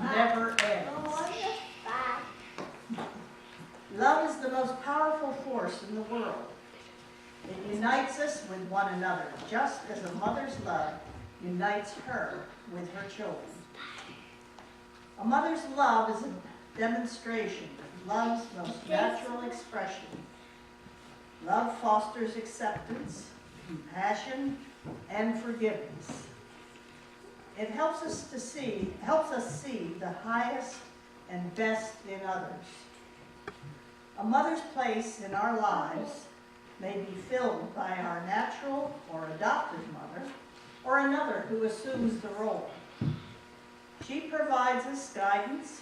never ends. Love is the most powerful force in the world. It unites us with one another, just as a mother's love unites her with her children. A mother's love is a demonstration of love's most natural expression. Love fosters acceptance, compassion, and forgiveness. It helps us see the highest and best in others. A mother's place in our lives may be filled by our natural or adopted mother, or another who assumes the role. She provides us guidance,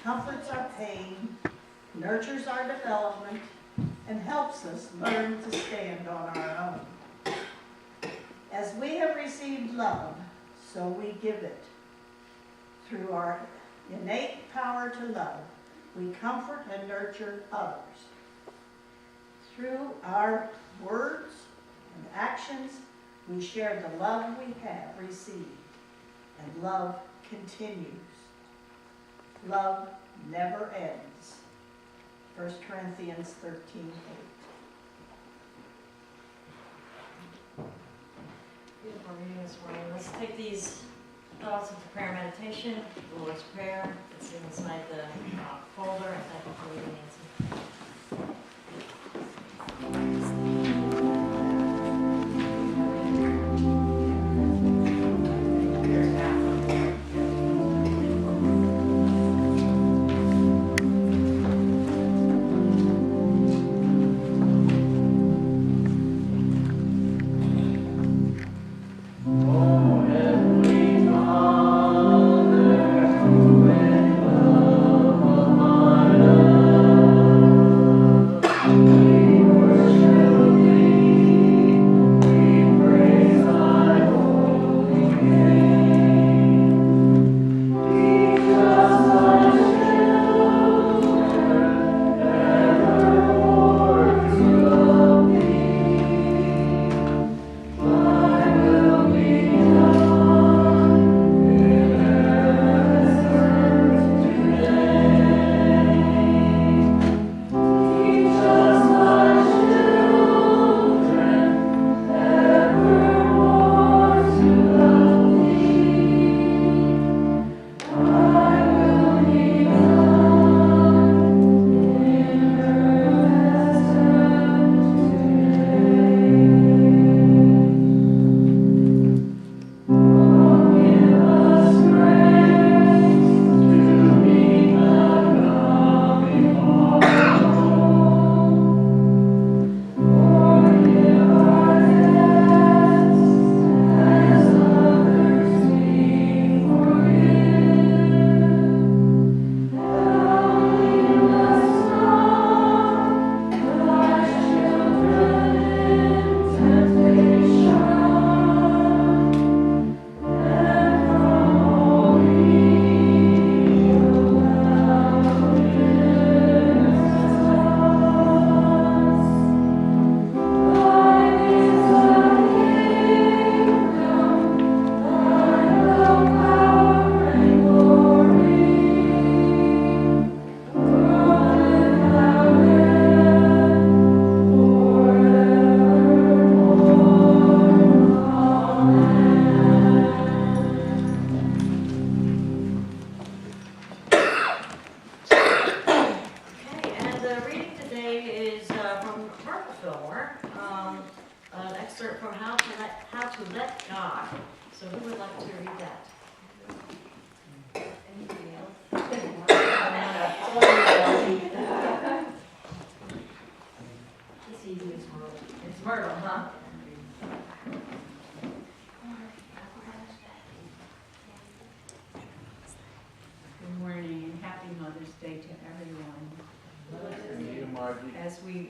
comforts our pain, nurtures our development, and helps us learn to stand on our own. As we have received love, so we give it. Through our innate power to love, we comfort and nurture others. Through our words and actions, we share the love we have received, and love continues. Love never ends. 1 Corinthians 13:8. Beautiful reading this morning. Let's take these thoughts into prayer meditation, the Lord's Prayer. It's inside the folder. And thank you for reading, Nancy.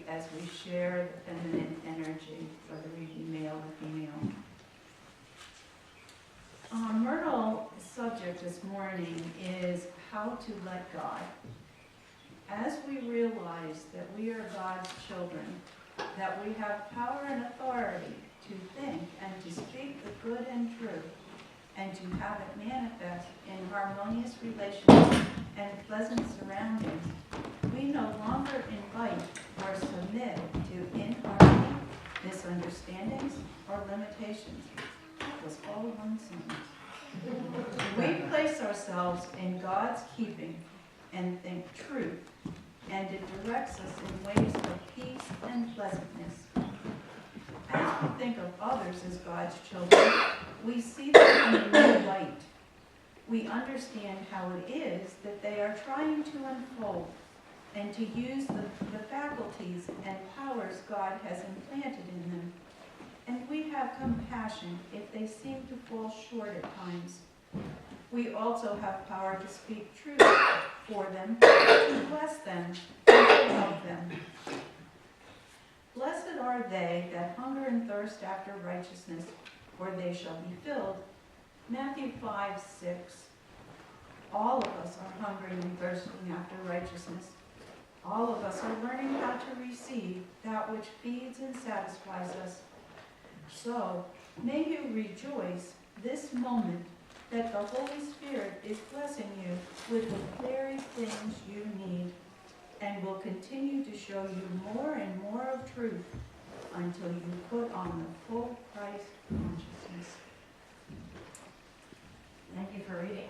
As we share the feminine energy, whether we be male or female. Myrtle's subject this morning is how to let God. As we realize that we are God's children, that we have power and authority to think and to speak the good and true, and to have it manifest in harmonious relations and pleasant surroundings, we no longer invite or submit to inharmony, misunderstandings, or limitations. That was all one sentence. We place ourselves in God's keeping and think truth, and it directs us in ways of peace and pleasantness. As we think of others as God's children, we see them in a new light. We understand how it is that they are trying to unfold and to use the faculties and powers God has implanted in them. And we have compassion if they seem to fall short at times. We also have power to speak truth for them, to bless them, and to help them. Blessed are they that hunger and thirst after righteousness, for they shall be filled. Matthew 5:6. All of us are hungering and thirsting after righteousness. All of us are learning how to receive that which feeds and satisfies us. So, may you rejoice this moment that the Holy Spirit is blessing you with the very things you need, and will continue to show you more and more of truth until you put on the full Christ consciousness. Thank you for reading.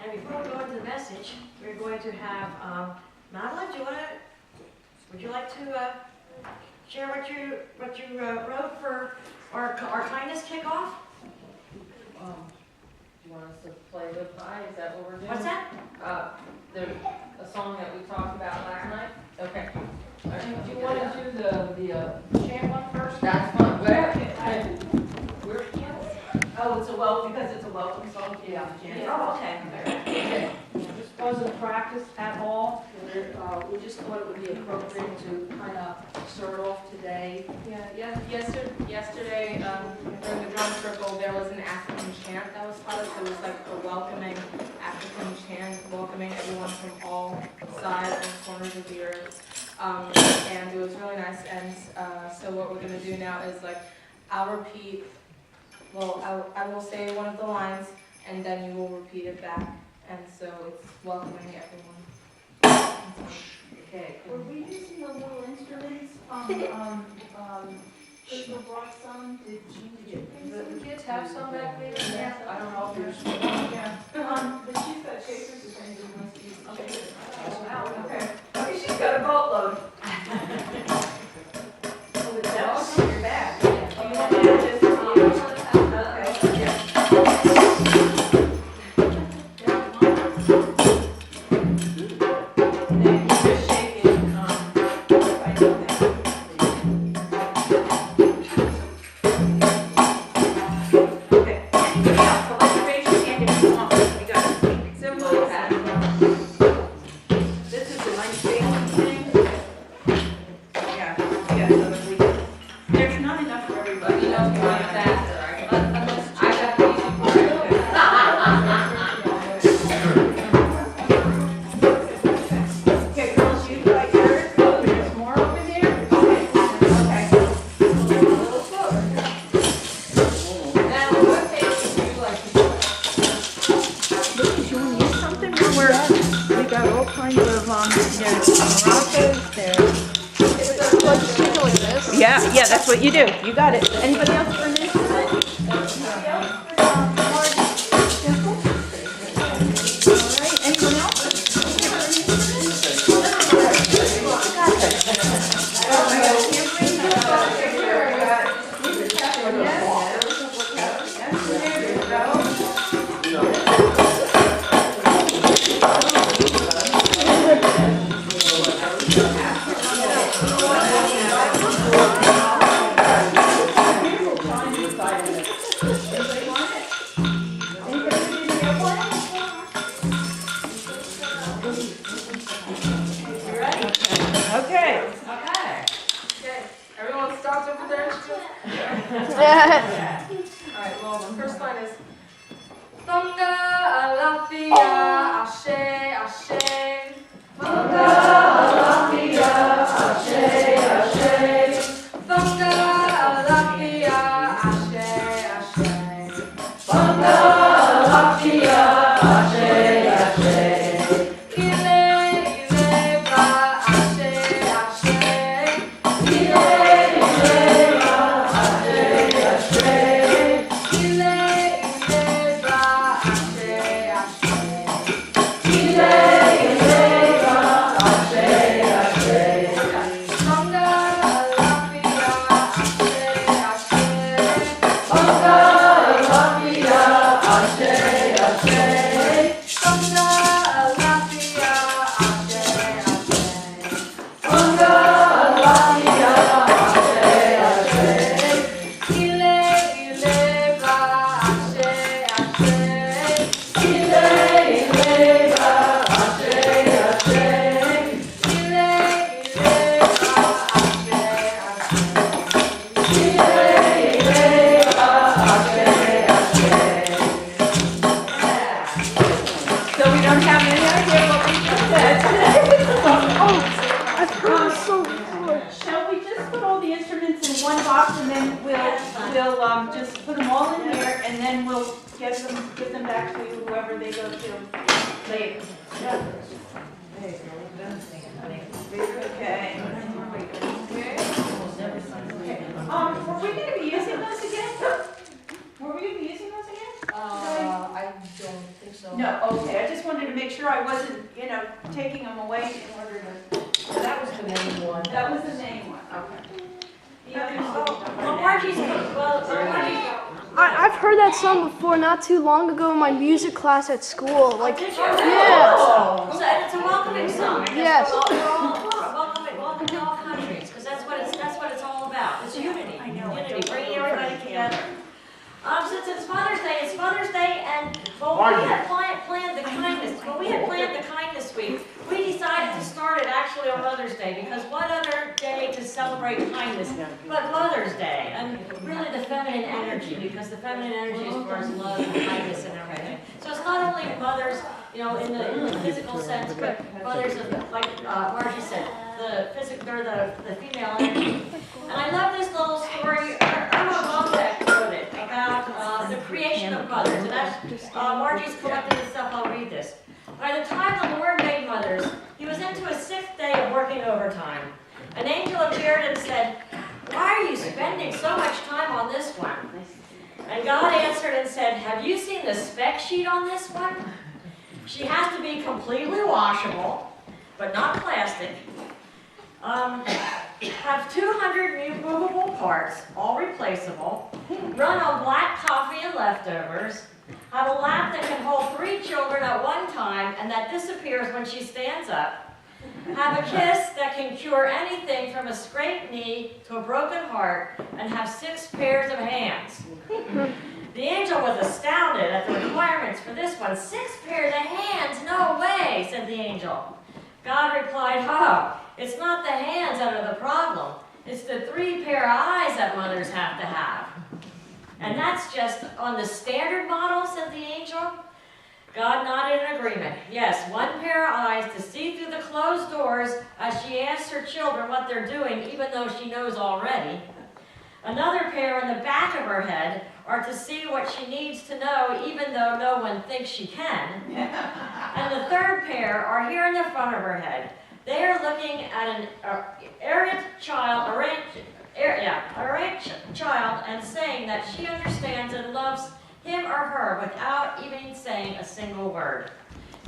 And before we go into the message, we're going to have Madeline. Would you like to share what you wrote for our kindness kickoff? Do you want us to play with pie? Is that what we're doing? What's that? There's a song that we talked about last night. Okay. All right, Do you want to do the chant one first? That's fine. Oh, it's a welcome, because it's a welcome song. Yeah. Oh, okay. This wasn't practiced at all. We just thought it would be appropriate to kind of start off today. Yesterday, during the drum circle, there was an African chant that was taught us. It was like a welcoming African chant, welcoming everyone from all sides and corners of the earth. And it was really nice. And so what we're going to do now is I'll repeat, I will say one of the lines, and then you will repeat it back. And so it's welcoming everyone. Okay. Were we using the little instruments? Crystal brought some. Did The kids have some back there? Yeah. I don't know if there's. Yeah. But she's got shakers and things that must be. Okay. Okay, she's got a boatload. Oh, that was in your bag. Do you want me to just, okay, yeah. Then you just shake it, right there. Okay. Yeah, so let's raise your hand if you want. We got it. Simple as that. This is a nice family thing. Yeah, so there's not enough for everybody. But you know, if you want it faster, I got the easy Okay, girls, you got yours. Oh, there's more over there? Okay. A little closer. Now, what page would you like to do? We got all kinds of, there's maracas, there's... Yeah, that's what you do. You got it. Anybody else for an instrument? Anybody else for, all right, anyone else? Okay. Okay, everyone stops over their instruments. Alright, well, the first line is Thonga Alafia Ashe Ashe. Thonga Alafia Ashe Ashe. Thonga Alafia Ashe Ashe. Thonga don't have any idea what we just said. I've heard it so before. Shall we just put all the instruments in one box and then we'll just put them all in here and then we'll give them back to whoever they go to later. Okay. Were we gonna be using those again? Were we gonna be using those again? I don't think so. No, okay, I just wanted to make sure I wasn't, taking them away in order to, That was the main one. that was the main one, okay. The others. Well, Margie's, I've heard that song before, not too long ago in my music class at school. Like, did you? yeah. So it's a welcoming song. I guess Yes. Welcome to all countries, because that's what it's all about. It's unity. Unity, bringing everybody together. Since it's Mother's Day, and we had planned the kindness. Well, we had planned the kindness week. We decided to start it actually on Mother's Day, because what other day to celebrate kindness but Mother's Day, and really the feminine energy, because the feminine energy is for us love and kindness and everything. So it's not only mothers, in the physical sense, but mothers of, like Margie said, the physical or the female energy. And I love this little story. Irma Bombeck wrote it about the creation of mothers. And that's Margie's collected this stuff. I'll read this. By the time the Lord made mothers, he was into his 6th day of working overtime. An angel appeared and said, "Why are you spending so much time on this one?" And God answered and said, "Have you seen the spec sheet on this one? She has to be completely washable, but not plastic. Have 200 movable parts, all replaceable. Run on black coffee and leftovers. Have a lap that can hold 3 children at one time and that disappears when she stands up. Have a kiss that can cure anything from a scraped knee to a broken heart, and have 6 pairs of hands." The angel was astounded at the requirements for this one. 6 pairs of hands? No way, said the angel. God replied, "Oh, it's not the hands that are the problem. It's the 3 pair of eyes that mothers have to have." And that's just on the standard model, said the angel. God nodded in agreement. Yes, 1 pair of eyes to see through the closed doors as she asks her children what they're doing, even though she knows already. Another pair in the back of her head are to see what she needs to know, even though no one thinks she can. And the 3rd pair are here in the front of her head. They are looking at an errant child and saying that she understands and loves him or her without even saying a single word.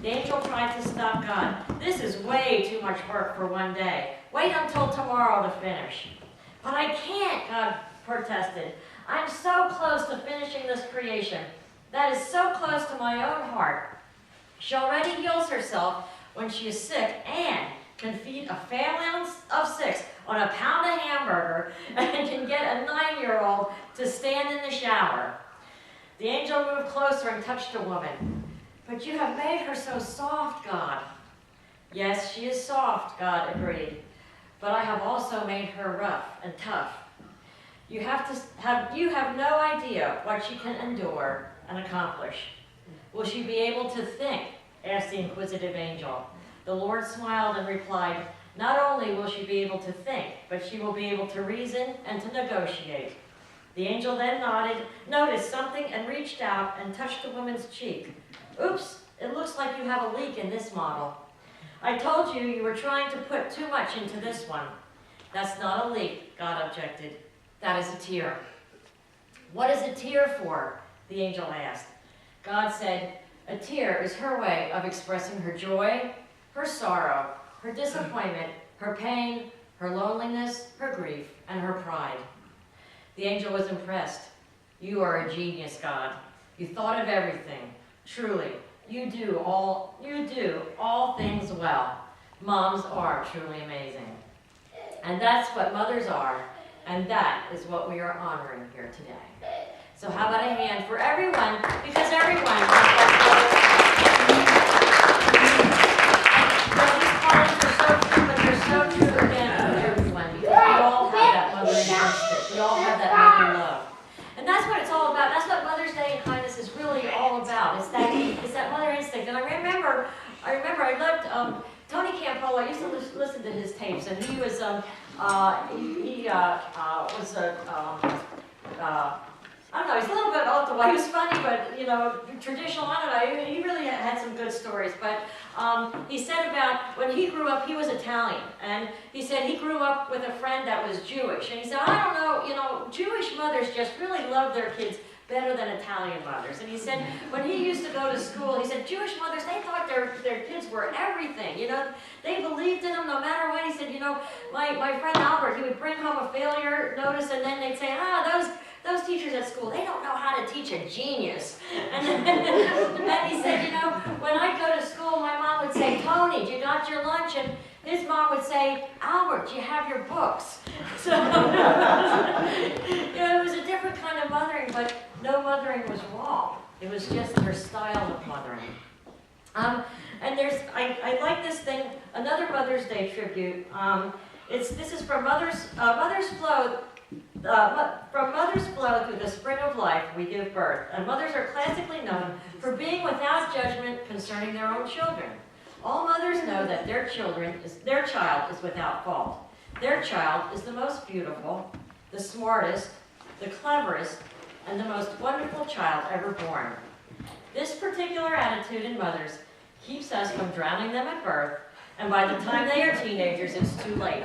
The angel tried to stop God. "This is way too much work for one day. Wait until tomorrow to finish." "But I can't," God protested. "I'm so close to finishing this creation. That is so close to my own heart. She already heals herself when she is sick and can feed a family of 6 on a pound of hamburger and can get a 9-year-old to stand in the shower." The angel moved closer and touched the woman. "But you have made her so soft, God." "Yes, she is soft," God agreed. "But I have also made her rough and tough. You have no idea what she can endure and accomplish." "Will she be able to think?" asked the inquisitive angel. The Lord smiled and replied, "Not only will she be able to think, but she will be able to reason and to negotiate." The angel then noticed something and reached out and touched the woman's cheek. "Oops, it looks like you have a leak in this model. I told you you were trying to put too much into this one." "That's not a leak," God objected. "That is a tear." "What is a tear for?" the angel asked. God said, "A tear is her way of expressing her joy, her sorrow, her disappointment, her pain, her loneliness, her grief, and her pride." The angel was impressed. "You are a genius, God. You thought of everything. Truly, you do all things well. Moms are truly amazing." And that's what mothers are, and that is what we are honoring here today. So how about a hand for everyone, because everyone these parties are so true, but they're so true again for everyone, because we all have that mothering instinct. We all have that mother love. And that's what it's all about. That's what Mother's Day and kindness is really all about. It's that mother instinct. And I remember Tony Campolo. I used to listen to his tapes, and he was I don't know, he's a little bit off the wall. He was funny, but, you know, traditional, I don't know, he really had some good stories. But he said about when he grew up, he was Italian. And he said he grew up with a friend that was Jewish. And he said, I don't know, you know, Jewish mothers just really love their kids better than Italian mothers. And he said when he used to go to school, he said Jewish mothers, they thought their kids were everything. You know, they believed in them no matter what. He said, you know, my friend Albert, he would bring home a failure notice, and then they'd say, those teachers at school, they don't know how to teach a genius. And he said, you know, when I go to school, my mom would say, Tony, you got your lunch? And his mom would say, Albert, you have your books. So, you know, it was a different kind of mothering, but no mothering was wrong. It was just their style of mothering. And I like this thing, another Mother's Day tribute. This is from Mother's Flow. From Mother's Flow through the spring of life, we give birth. And mothers are classically known for being without judgment concerning their own children. All mothers know that their child is without fault. Their child is the most beautiful, the smartest, the cleverest, and the most wonderful child ever born. This particular attitude in mothers keeps us from drowning them at birth, and by the time they are teenagers, it's too late.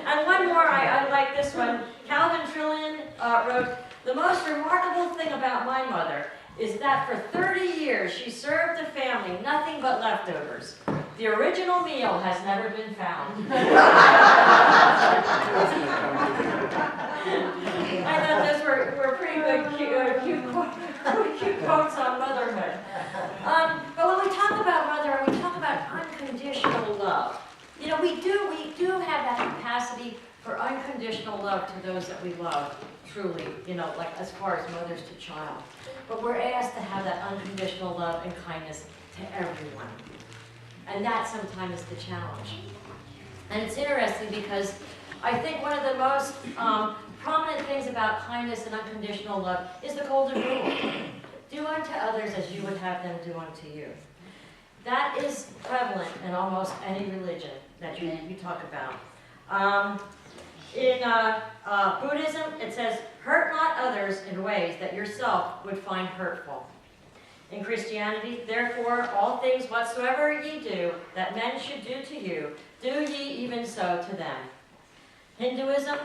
and one more, I like this one. Calvin Trillian wrote, the most remarkable thing about my mother is that for 30 years she served the family nothing but leftovers. The original meal has never been found. I thought those were pretty good, cute quotes on motherhood. But when we talk about mother, we talk about unconditional love. You know, we do have that capacity for unconditional love to those that we love, truly, you know, like as far as mothers to child. But we're asked to have that unconditional love and kindness to everyone. And that sometimes is the challenge. And it's interesting because I think one of the most prominent things about kindness and unconditional love is the golden rule. Do unto others as you would have them do unto you. That is prevalent in almost any religion that you talk about. In Buddhism, it says, hurt not others in ways that yourself would find hurtful. In Christianity, therefore, all things whatsoever ye do, that men should do to you, do ye even so to them. Hinduism,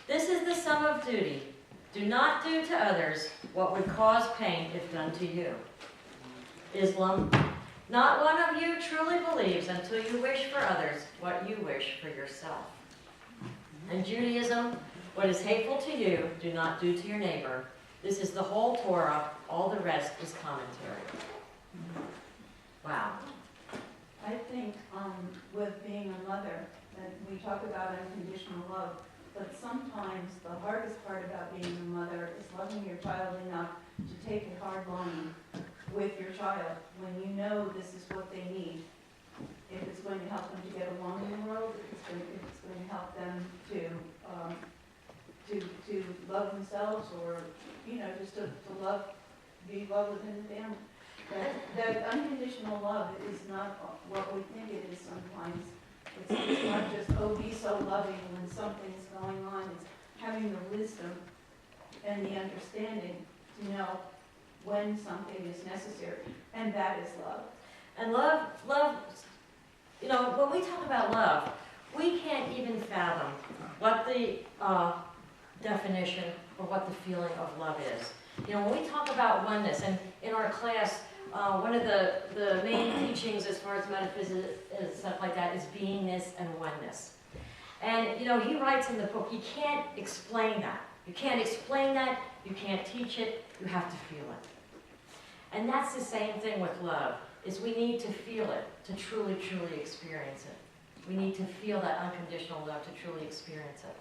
this is the sum of duty. Do not do to others what would cause pain if done to you. Islam, not one of you truly believes until you wish for others what you wish for yourself. And Judaism, what is hateful to you, do not do to your neighbor. This is the whole Torah. All the rest is commentary. Wow. I think with being a mother, that we talk about unconditional love, but sometimes the hardest part about being a mother is loving your child enough to take a hard line with your child when you know this is what they need. If it's going to help them to get along in the world, if it's going to help them to love themselves, or just to be loved within the family. That unconditional love is not what we think it is sometimes. It's not just, oh, be so loving when something's going on. It's having the wisdom and the understanding to know when something is necessary, and that is love. And love, when we talk about love, we can't even fathom what the definition or what the feeling of love is. When we talk about oneness, and in our class, one of the main teachings as far as metaphysics and stuff like that is beingness and oneness. And, he writes in the book, you can't explain that. You can't explain that, you can't teach it, you have to feel it. And that's the same thing with love, is we need to feel it to truly, truly experience it. We need to feel that unconditional love to truly experience it.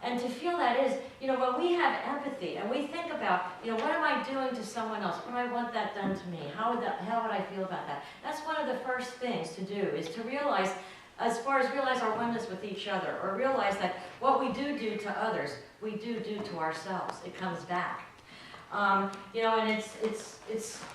And to feel that is, when we have empathy and we think about, what am I doing to someone else? What do I want that done to me? How would I feel about that? That's one of the first things to do, is to realize as far as realize our oneness with each other, or realize that what we do to others, we do to ourselves. It comes back. You know, and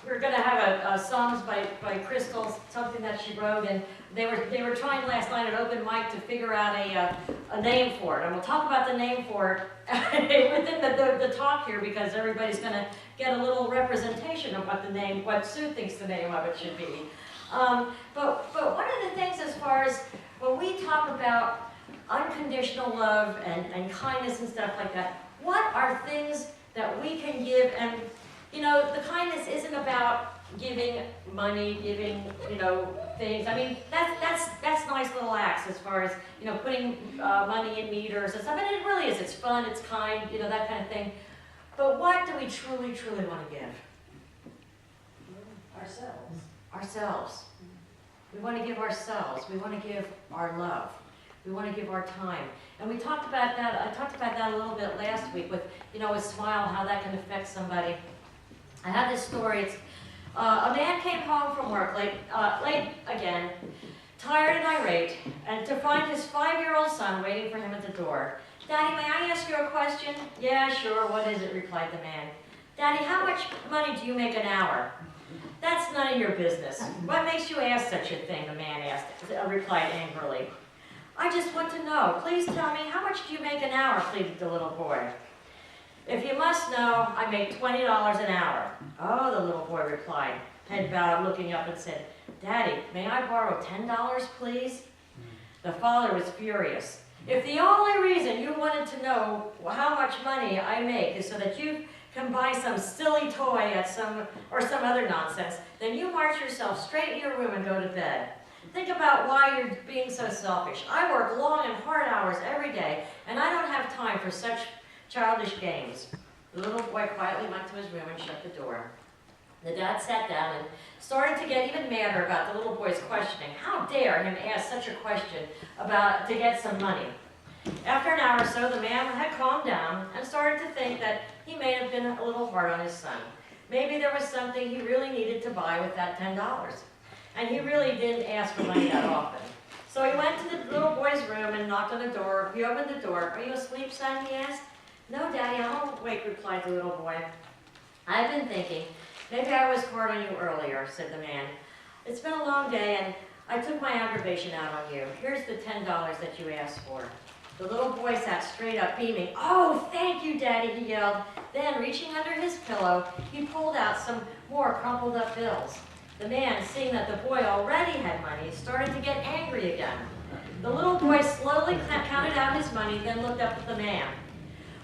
we're going to have a songs by Crystal, something that she wrote, and they were trying last night at open mic to figure out a name for it. And we'll talk about the name for it within the talk here, because everybody's going to get a little representation of what Sue thinks the name of it should be. But one of the things, as far as when we talk about unconditional love and kindness and stuff like that, what are things that we can give? And, you know, the kindness isn't about giving money, giving, you know, things. I mean, that's nice little acts as far as, you know, putting money in meters and stuff. And it really is. It's fun, it's kind, you know, that kind of thing. But what do we truly, truly want to give? Ourselves. Ourselves. We want to give ourselves. We want to give our love. We want to give our time. And we talked about that, I talked about that a little bit last week with, you know, a smile, how that can affect somebody. I have this story. It's, a man came home from work late again, tired and irate, and to find his 5-year-old son waiting for him at the door. "Daddy, may I ask you a question?" "Yeah, sure, what is it?" replied the man. "Daddy, how much money do you make an hour?" "That's none of your business. What makes you ask such a thing?" the man replied angrily. "I just want to know. Please tell me, how much do you make an hour?" pleaded the little boy. "If you must know, I make $20 an hour." "Oh," the little boy replied, head bowed, looking up and said, "Daddy, may I borrow $10, please?" The father was furious. "If the only reason you wanted to know how much money I make is so that you can buy some silly toy or some other nonsense, then you march yourself straight to your room and go to bed. Think about why you're being so selfish. I work long and hard hours every day, and I don't have time for such childish games." The little boy quietly went to his room and shut the door. The dad sat down and started to get even madder about the little boy's questioning. How dare him ask such a question to get some money? After an hour or so, the man had calmed down and started to think that he may have been a little hard on his son. Maybe there was something he really needed to buy with that $10. And he really didn't ask for money that often. So he went to the little boy's room and knocked on the door. He opened the door. "Are you asleep, son?" he asked. "No, Daddy, I'm awake," replied the little boy. "I've been thinking, maybe I was hard on you earlier," said the man. "It's been a long day and I took my aggravation out on you. Here's the $10 that you asked for." The little boy sat straight up, beaming. "Oh, thank you, Daddy," he yelled. Then, reaching under his pillow, he pulled out some more crumpled up bills. The man, seeing that the boy already had money, started to get angry again. The little boy slowly counted out his money, then looked up at the man.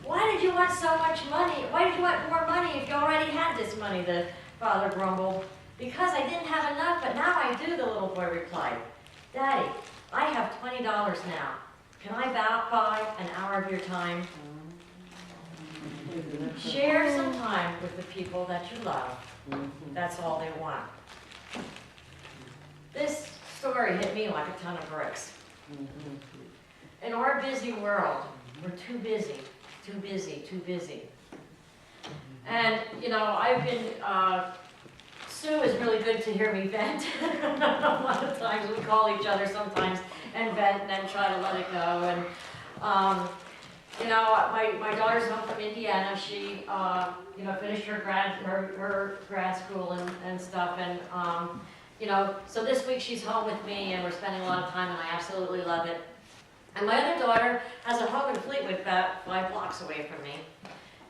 "Why did you want so much money? Why did you want more money if you already had this money?" the father grumbled. "Because I didn't have enough, but now I do," the little boy replied. "Daddy, I have $20 now. Can I buy an hour of your time?" Share some time with the people that you love. That's all they want. This story hit me like a ton of bricks. In our busy world, we're too busy, too busy, too busy. And, you know, I've been, Sue is really good to hear me vent. A lot of times we call each other sometimes and vent and then try to let it go. And, you know, my daughter's home from Indiana. She, you know, finished her grad school and stuff. And, you know, so this week she's home with me and we're spending a lot of time and I absolutely love it. And my other daughter has a home in Fleetwood about 5 blocks away from me.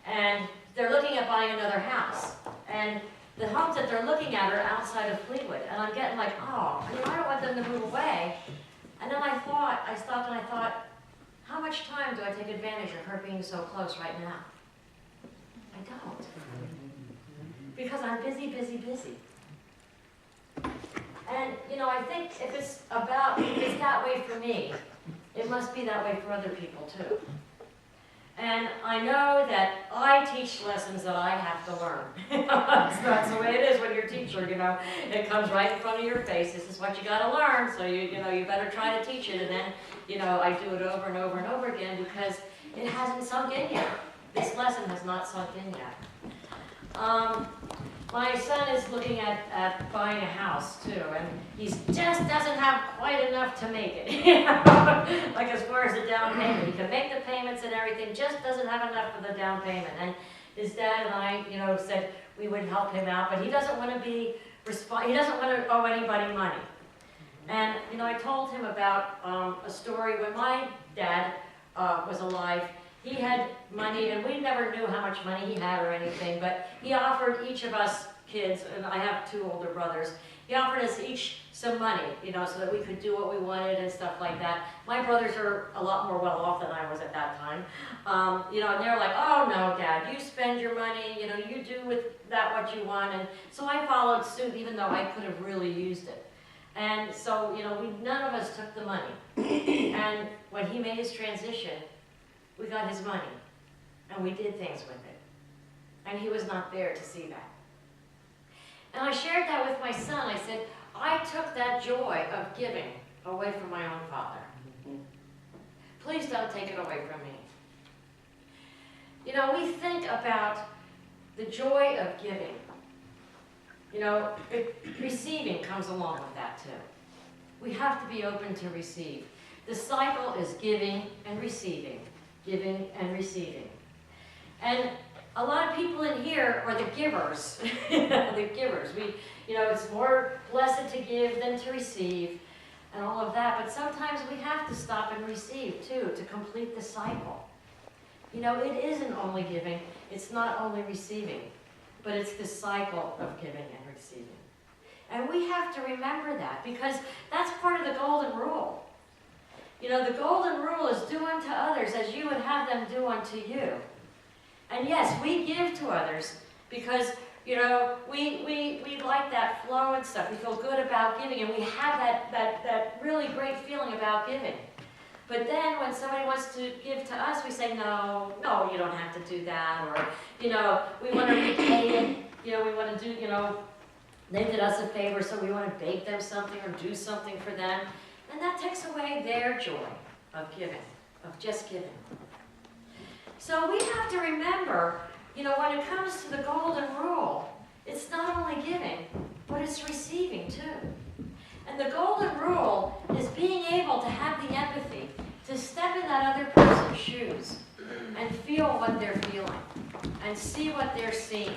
And they're looking at buying another house. And the homes that they're looking at are outside of Fleetwood. And I'm getting like, oh, you know, I don't want them to move away. And then I stopped and I thought, how much time do I take advantage of her being so close right now? I don't. Because I'm busy, busy, busy. And, you know, I think if it's that way for me, it must be that way for other people too. And I know that I teach lessons that I have to learn. That's the way it is when you're a teacher, you know. It comes right in front of your face. This is what you got to learn, so you know, you better try to teach it. And then, you know, I do it over and over and over again because it hasn't sunk in yet. This lesson has not sunk in yet. my son is looking at buying a house too, and he just doesn't have quite enough to make it. You know? Like as far as the down payment, he can make the payments and everything, just doesn't have enough for the down payment. And his dad and I, you know, said we would help him out, but he doesn't want to be he doesn't want to owe anybody money. And you know, I told him about a story when my dad was alive. He had money, and we never knew how much money he had or anything, but he offered each of us kids, and I have 2 older brothers, he offered us each some money, you know, so that we could do what we wanted and stuff like that. My brothers are a lot more well off than I was at that time. You know, and they're like, oh no, Dad, you spend your money, you know, you do with that what you want. And so I followed suit, even though I could have really used it. And so, you know, none of us took the money. And when he made his transition, we got his money, and we did things with it. And he was not there to see that. And I shared that with my son. I said, I took that joy of giving away from my own father. Please don't take it away from me. You know, we think about the joy of giving. You know, receiving comes along with that too. We have to be open to receive. The cycle is giving and receiving. Giving and receiving. And a lot of people in here are the givers. The givers. You know, it's more blessed to give than to receive and all of that. But sometimes we have to stop and receive too to complete the cycle. You know, it isn't only giving, it's not only receiving, but it's the cycle of giving and receiving. And we have to remember that, because that's part of the golden rule. You know, the golden rule is do unto others as you would have them do unto you. And yes, we give to others because, you know, we like that flow and stuff. We feel good about giving, and we have that really great feeling about giving. But then when somebody wants to give to us, we say, no, you don't have to do that. Or, you know, we want to repay it. You know, we want to do, you know, they did us a favor, so we want to bake them something or do something for them. And that takes away their joy of giving, of just giving. So we have to remember, you know, when it comes to the golden rule, it's not only giving, but it's receiving too. And the golden rule is being able to have the empathy to step in that other person's shoes and feel what they're feeling and see what they're seeing.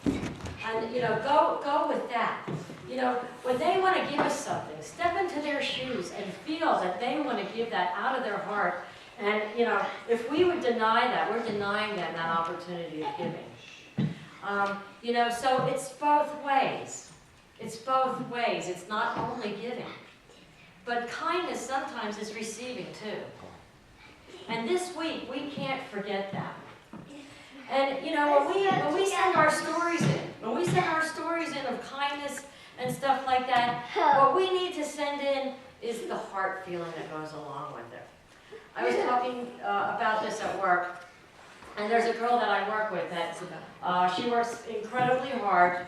And, you know, go with that. You know, when they want to give us something, step into their shoes and feel that they want to give that out of their heart. And, you know, if we would deny that, we're denying them that opportunity of giving. You know, so it's both ways. It's both ways. It's not only giving. But kindness sometimes is receiving too. And this week, we can't forget that. And, you know, when we send our stories in of kindness and stuff like that, what we need to send in is the heart feeling that goes along with it. I was talking about this at work, and there's a girl that I work with that she works incredibly hard.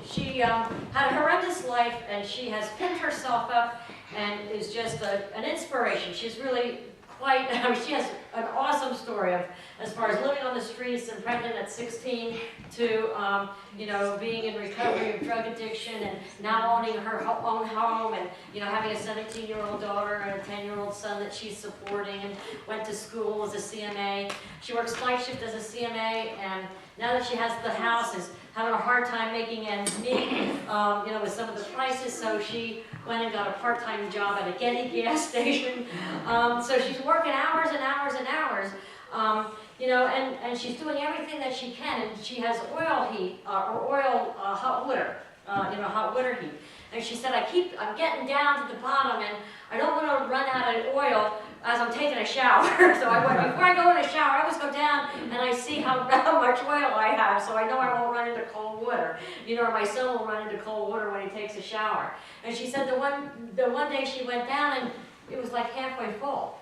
She had a horrendous life, and she has picked herself up and is just an inspiration. She's really quite, I mean, she has an awesome story of as far as living on the streets and pregnant at 16 to, you know, being in recovery of drug addiction and now owning her own home and, you know, having a 17-year-old daughter and a 10-year-old son that she's supporting and went to school as a CMA. She works night shift as a CMA, and now that she has the house, is having a hard time making ends meet, you know, with some of the prices, so she went and got a part-time job at a Getty gas station. So she's working hours and hours and hours, you know, and she's doing everything that she can, and she has oil heat, or oil hot water, you know, hot water heat. And she said, I'm getting down to the bottom, and I don't want to run out of oil as I'm taking a shower. So before I go in a shower, I always go down and I see how much oil I have, so I know I won't run into cold water. You know, or my son will run into cold water when he takes a shower. And she said the one day she went down and it was like halfway full.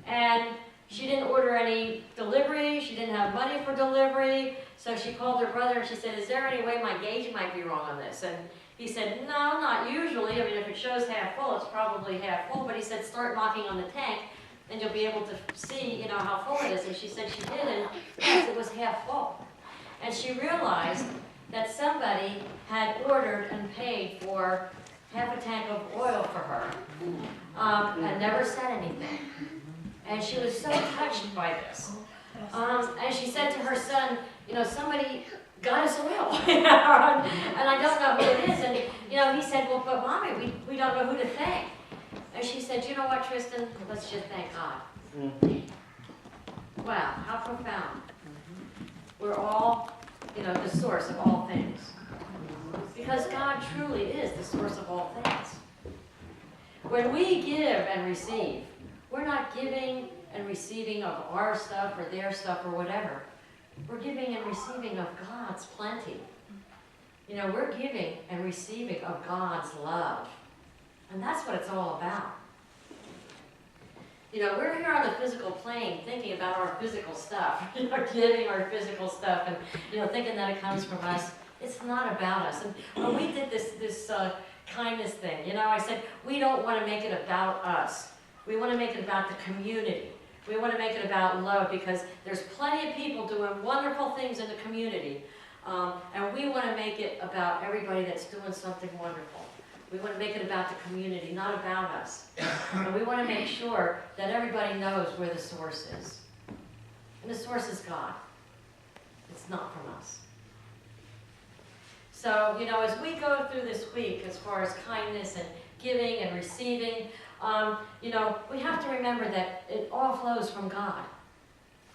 And she didn't order any delivery, she didn't have money for delivery, so she called her brother and she said, is there any way my gauge might be wrong on this? And he said, no, not usually. I mean, if it shows half full, it's probably half full. But he said, start knocking on the tank, and you'll be able to see, you know, how full it is. And she said she did, and yes, it was half full. and she realized that somebody had ordered and paid for half a tank of oil for her, and never said anything. And she was so touched by this. And she said to her son, you know, somebody got us oil, and I don't know who it is. And, you know, he said, well, but Mommy, we don't know who to thank. And she said, you know what, Tristan, let's just thank God. Wow, how profound. We're all, you know, the source of all things. Because God truly is the source of all things. When we give and receive, we're not giving and receiving of our stuff or their stuff or whatever. We're giving and receiving of God's plenty. You know, we're giving and receiving of God's love. And that's what it's all about. You know, we're here on the physical plane thinking about our physical stuff, you know, giving our physical stuff and, you know, thinking that it comes from us. It's not about us. And when we did this kindness thing, you know, I said, we don't want to make it about us. We want to make it about the community. We want to make it about love because there's plenty of people doing wonderful things in the community. And we want to make it about everybody that's doing something wonderful. We want to make it about the community, not about us. And we want to make sure that everybody knows where the source is. And the source is God. It's not from us. So, you know, as we go through this week, as far as kindness and giving and receiving, you know, we have to remember that it all flows from God.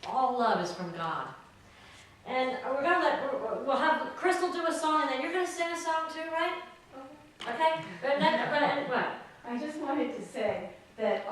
All love is from God. And we'll have Crystal do a song, and then you're going to sing a song too, right? Okay? What? I just wanted to say that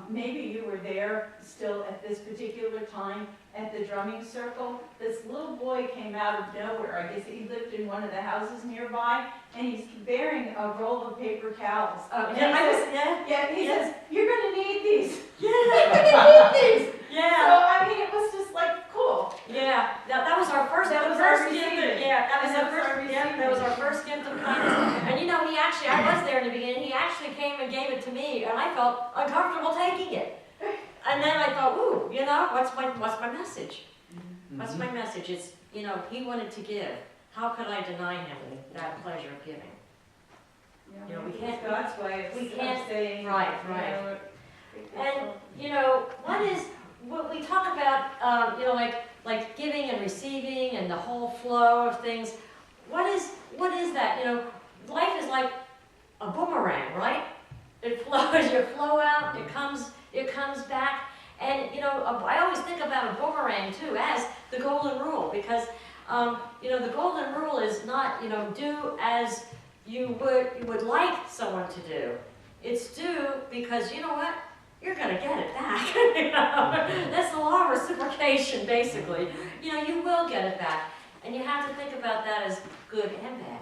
maybe you were there still at this particular time at the drumming circle. This little boy came out of nowhere. I guess he lived in one of the houses nearby, and he's bearing a roll of paper towels. Oh, Yeah, he says, you're going to need these. Yeah. You're going to need these. Yeah. So, I mean, it was just like, cool. Yeah, that was our first. That was our gift. receiving. Yeah, that was And our that was our first gift. receiving. That was our first gift of kindness. And you know, I was there in the beginning. He actually came and gave it to me, and I felt uncomfortable taking it. And then I thought, ooh, you know, what's my message? What's my message? It's, you know, he wanted to give. How could I deny him that pleasure of giving? You know, we can't. God's way of We can't. saying, Right. And you know, what we talk about, you know, like giving and receiving and the whole flow of things. What is that? You know, life is like a boomerang, right? It flows. You flow out. It comes back. And you know, I always think about a boomerang too as the golden rule because, you know, the golden rule is not, you know, do as you would like someone to do. It's do because you know what? You're going to get it back. You know? That's the law of reciprocation, basically. You know, you will get it back. And you have to think about that as good and bad.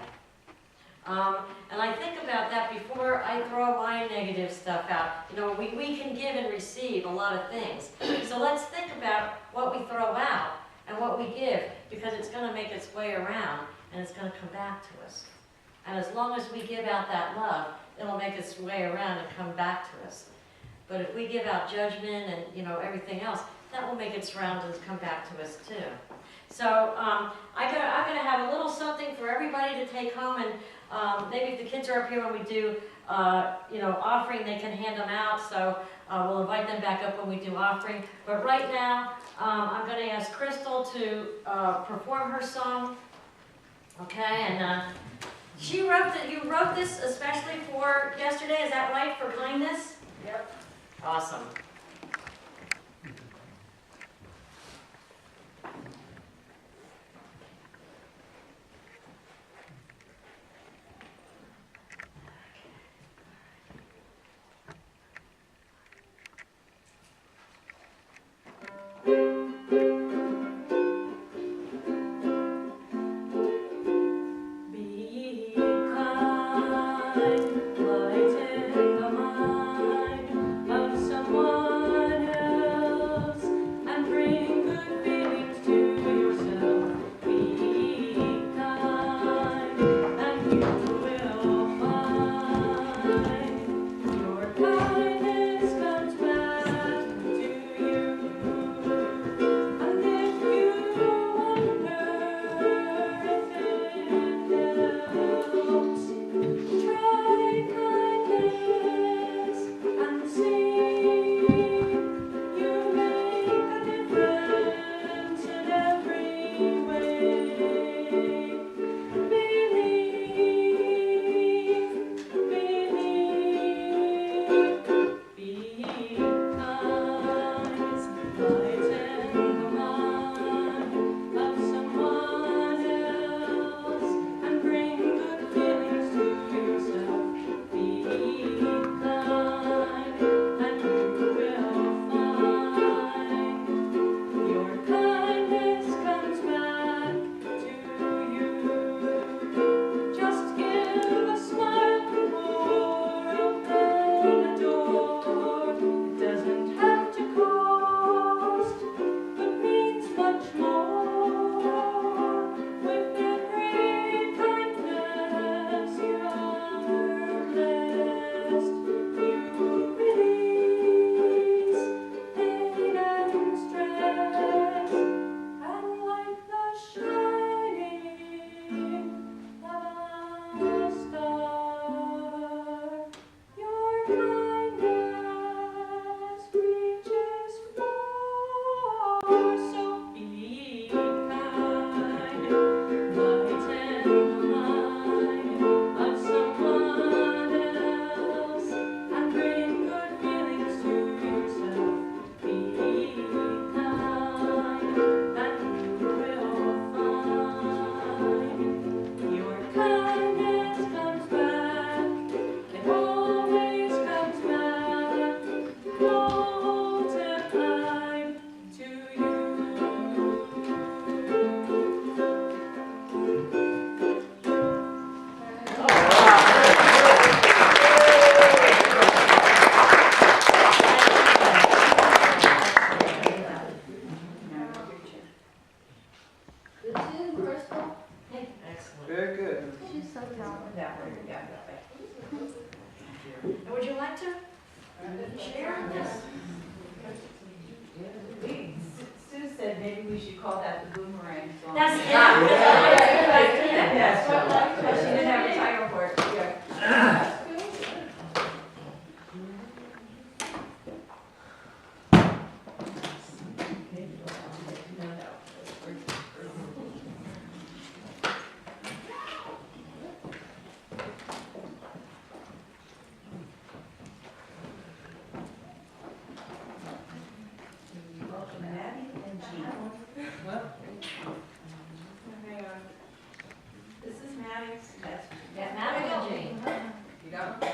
And I think about that before I throw my negative stuff out. You know, we can give and receive a lot of things. So let's think about what we throw out and what we give, because it's going to make its way around and it's going to come back to us. And as long as we give out that love, it'll make its way around and come back to us. But if we give out judgment and, you know, everything else, that will make its rounds and come back to us too. So I'm gonna have a little something for everybody to take home, and maybe if the kids are up here when we do, you know, offering, they can hand them out. So we'll invite them back up when we do offering. But right now, I'm gonna ask Crystal to perform her song. Okay, and she wrote that. You wrote this especially for yesterday. Is that right? For kindness? Yep. Awesome. Be kind, lighten the mind of someone. share this? Sue said maybe we should call that the boomerang song. That's it. Yes. But she didn't have a title for it. Yeah. Maddie and Jean. Hang on. This is Maddie's. That's Yeah, Madeline and Jane. You got one?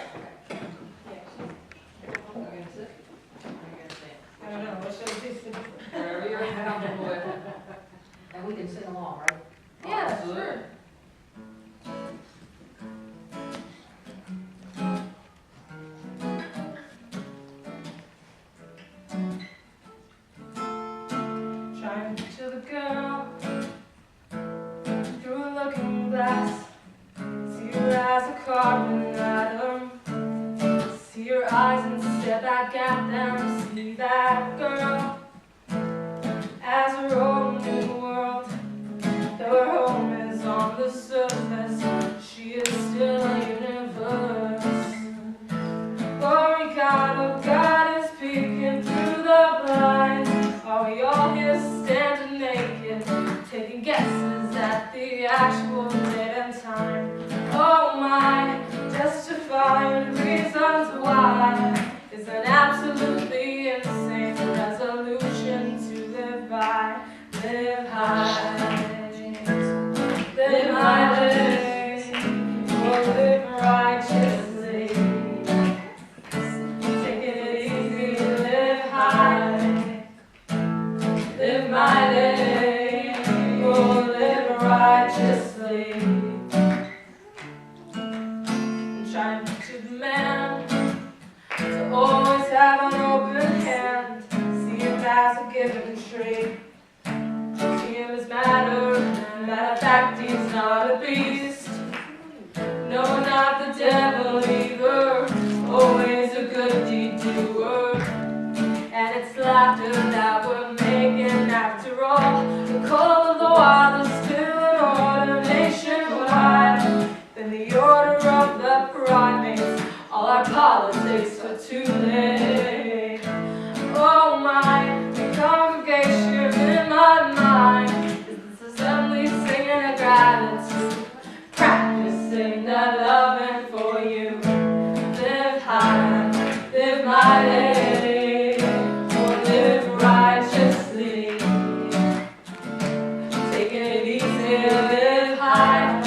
I'm gonna sit. I'm gonna stand. I don't know, what should I do? Wherever you're comfortable with. And we can sing along, right? Yeah, sure. Trying to picture the girl through a looking glass. See her as a carbon atom. See her eyes and stare back at them. See that girl as her own new world. Though her home is on the surface, she is still a universe. Glory God, oh God is peeking through the blinds. Are we all here standing naked, taking guesses at the actual date and time? Oh my, just to find reasons why is an absolutely insane resolution to live by. Live high, live high, or live righteously. Take it easy, live high, live mighty, or live righteously. I'm trying to picture the man to always have an open hand. See him as a given tree. See him as matter, and matter of fact he's not a beast. No, not the devil either. Always a good deed doer. And it's laughter that we're making after all. The call of the wild is still an order nationwide. Then the order of the primates, all our politics are too late. Oh my, the congregation in my mind is this assembly singing a gratitude, practicing that loving for you. Live high, live mighty, or live righteously. Taking it easy, live high,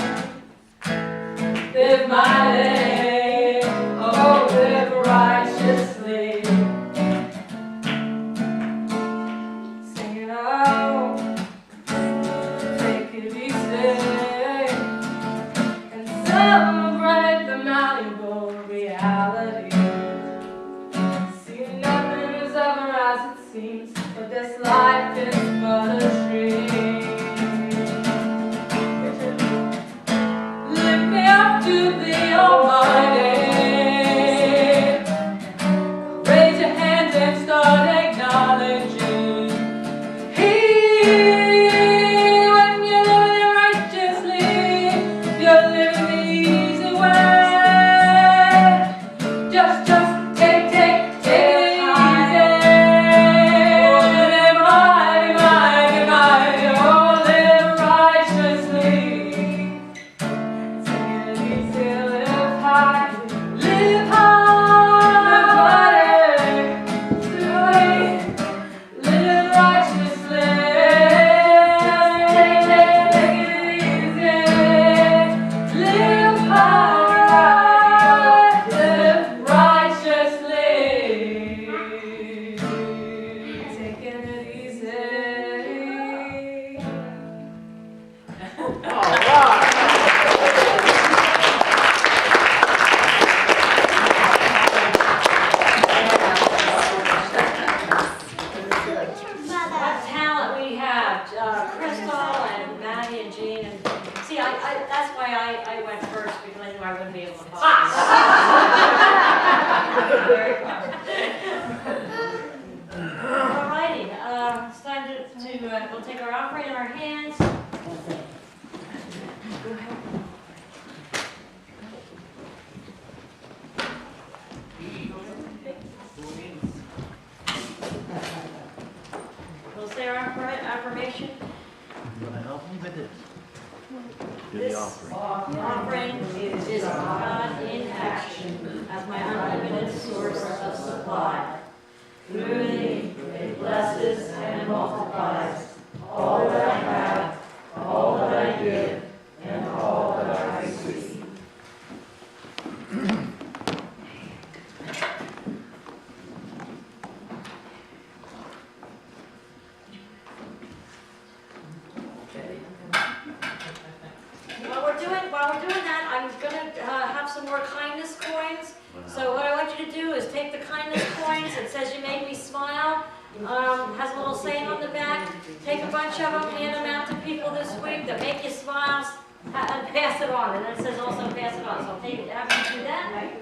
live mighty, oh live righteously. Sing it out, take it easy, and celebrate the malleable reality. See, nothing is ever as it seems, but this life is but a dream. Lift me up to the Almighty. Raise your hands and start acknowledging He. When you're living righteously, you're living the easy way. Just take it easy. Live mighty, mighty, mighty, oh, live righteously. Take it easy, live high, live live righteously. Take it easy, live high, live righteously. Taking it easy. What talent we have, Crystal and Maddie and Jean, and see, that's why I went first, because I knew I wouldn't be able to follow. Very fun. our offering in our hands. We'll say our affirmation. You want to help me with this? Do This the offering. offering is God in action as my unlimited source of supply. Through thee, it blesses and multiplies all that I have, all that I give, and all that I receive. While we're doing that, I'm going to have some more kindness coins. So what I want you to do is take the kindness coins. It says you made me smile. Has a little saying on the back. Take a bunch of them, hand them out to people this week that make you smile, and pass it on. And then it says also pass it on. So take it, have you do that.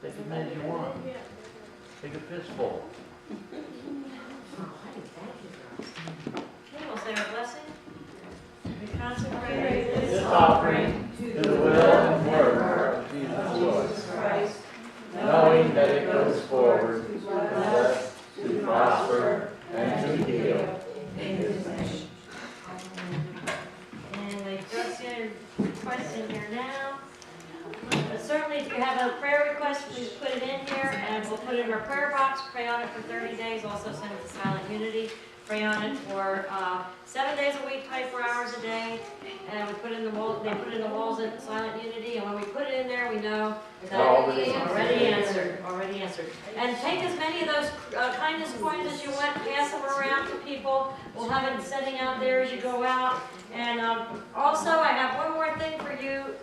Take as many as you want. Take a fistful. Okay, we'll say our blessing. We consecrate This offering to the will and work of Jesus Christ, knowing that it goes forward to bless, to prosper, and to heal. And I just get a request in here now. But certainly, if you have a prayer request, please put it in here, and we'll put it in our prayer box. Pray on it for 30 days. Also send it to Silent Unity. Pray on it for 7 days a week, 24 hours a day. And we put it in the wall. They put it in the walls at Silent Unity. And when we put it in there, we know that it's already answered. Already answered. And take as many of those kindness coins as you want. Pass them around to people. We'll have it sitting out there as you go out. And also, I have one more thing for you.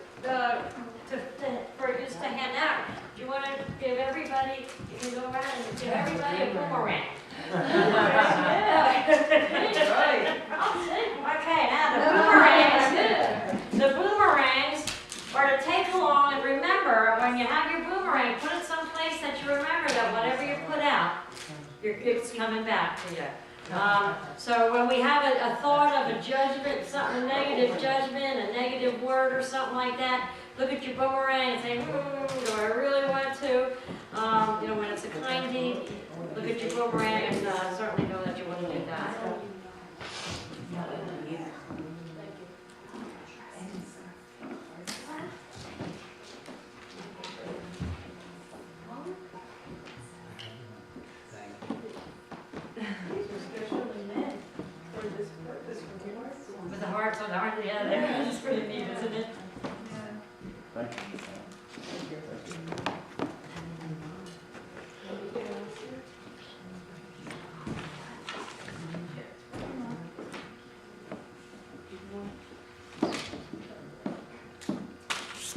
For just to hand out. Do you want to give everybody, you can go around and give everybody a boomerang. Okay, now the boomerangs are to take along, and remember, when you have your boomerang, put it someplace that you remember that whatever you put out, it's coming back to you. So when we have a thought of a judgment, something, a negative judgment, a negative word or something like that, look at your boomerang and say, do I really want to? When it's a kind deed, look at your boomerang and certainly know that you want to do that. With the hearts on the heart of the other, that's pretty neat, isn't it? Thank you.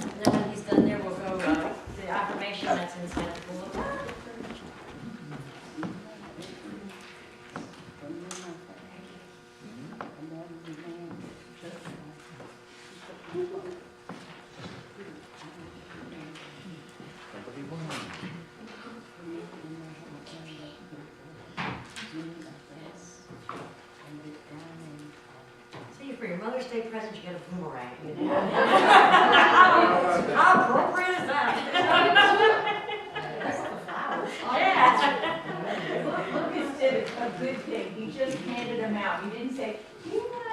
And then when he's done there, we'll go the affirmation that's inside the bulletin. for your Mother's Day present, you get a boomerang. How appropriate is that? Yeah. Lucas did a good thing, he just handed them out, he didn't say, "Do you want?"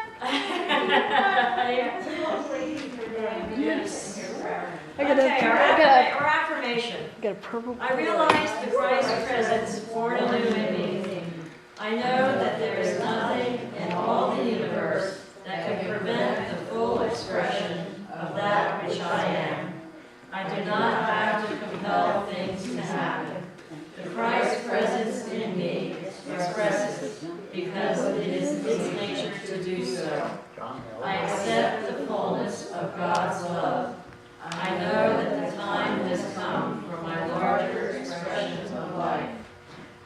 Yes. I got Okay, a, our affirmation. I got a purple. I realize the Christ presence born anew in me. I know that there is nothing in all the universe that can prevent the full expression of that which I am. I do not have to compel things to happen. The Christ presence in me expresses because it is its nature to do so. I accept the fullness of God's love. I know that the time has come for my larger expressions of life.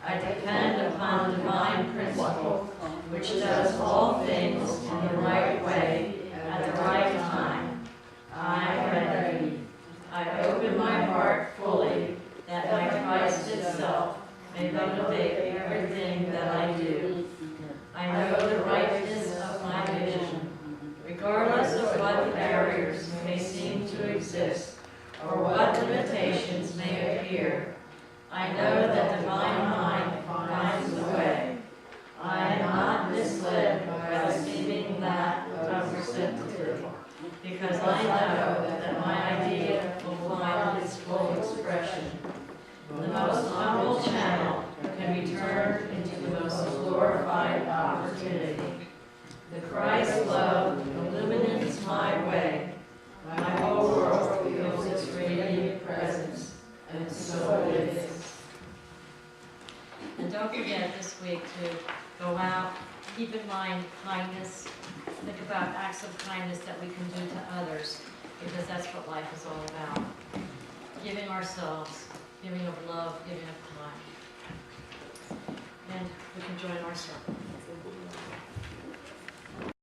I depend upon divine principle, which does all things in the right way at the right time. I am ready. I open my heart fully that my Christ itself may motivate everything that I do. I know the rightness of my vision, regardless of what barriers may seem to exist or what limitations may appear. I know that divine mind finds the way. I am not misled by the seeming lack of receptivity, because I know that my idea will find its full expression. The most humble channel can be turned into the most glorified opportunity. The Christ love illuminates my way. My whole world feels its radiant presence, and so it is. And don't forget this week to go out, keep in mind kindness, think about acts of kindness that we can do to others, because that's what life is all about. Giving ourselves, giving of love, giving of time. And we can join our circle.